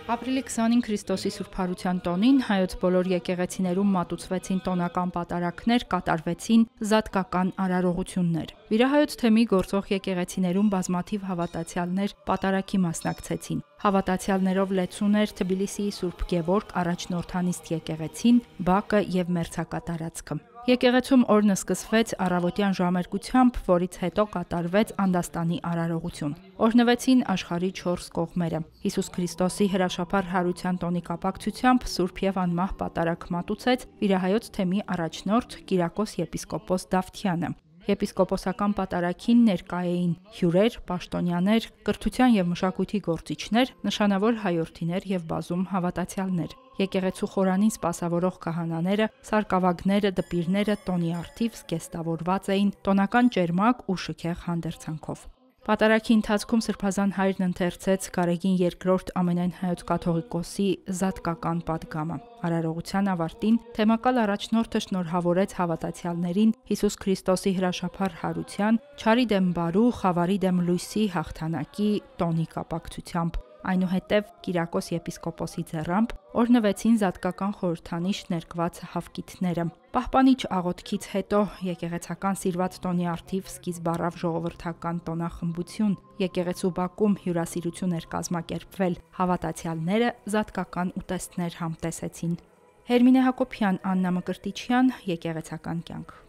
Ապրիլի 20-ին Քրիստոսի Սուրբ Հարության տոնին հայոց բոլոր եկեղեցիներում մատուցվեցին տոնական պատարագներ, կատարվեցին զատկական արարողություններ։ Վիրահայոց թեմի գործող եկեղեցիներում բազմաթիվ հավատացյալներ պատարագի մասնակցեցին։ Հավատացյալներով լեցուն էր Թբիլիսիի Սուրբ Գևորգ առաջնորդանիստ եկեղեցին, բակը եւ մերձակատարածքը։ Եկեղեցում օրն սկսվեց առավոտյան ժամերկությամբ, որից հետո կատարվեց անդաստանի արարողություն։ Օրհնվեցին աշխարհի 4 կողմերը։ Հիսուս Քրիստոսի հրաշափառ հարության տոնի կապակցությամբ Սուրբ եւ անմահ պատարագ մատուցեց Վիրահայոց թեմի առաջնորդ Կիրակոս եպիսկոպոս Դավթյանը։ Եպիսկոպոսական պատարագին ներկա էին հյուրեր, պաշտոնյաներ, կրթության եւ մշակույթի գործիչներ, նշանավոր հայորդիներ եւ բազում հավատացյալներ։ Եկեղեցու խորանին սպասավորող քահանաները, սարկավագները, դպիրները տոնի առթիվ զգեստավորված էին տոնական ճերմակ ու շքեղ հանդերձանքով։ Պատարագի ընթացքում Սրբազան հայրն ընթերցեց Գարեգին II ամենայն հայոց կաթողիկոսի զատկական պատգամը։ Արարողության ավարտին թեմակալ առաջնորդը շնորհավորեց հավատացյալներին Հիսուս Քրիստոսի հրաշափառ հարության, չարի դեմ բարու, խավարի դեմ լույսի հաղթանակի տոնի կապակցությամբ։ Այնուհետև Կիրակոս եպիսկոպոսի ձեռամբ օրհնվեցին զատկական խորհրդանիշ ներկված հավկիթները։ Պահպանիչ աղոթքից հետո եկեղեցական սիրված տոնի առթիվ սկիզբ առավ ժողովրդական տոնախմբություն։ Եկեղեցու բակում հյուրասիրություն էր կազմակերպվել։ Հավատացյալները զատկական ուտեստներ համտեսեցին։ Հերմինե Հակոբյան, Աննա Մկրտիչյան, Եկեղեցական կյանք։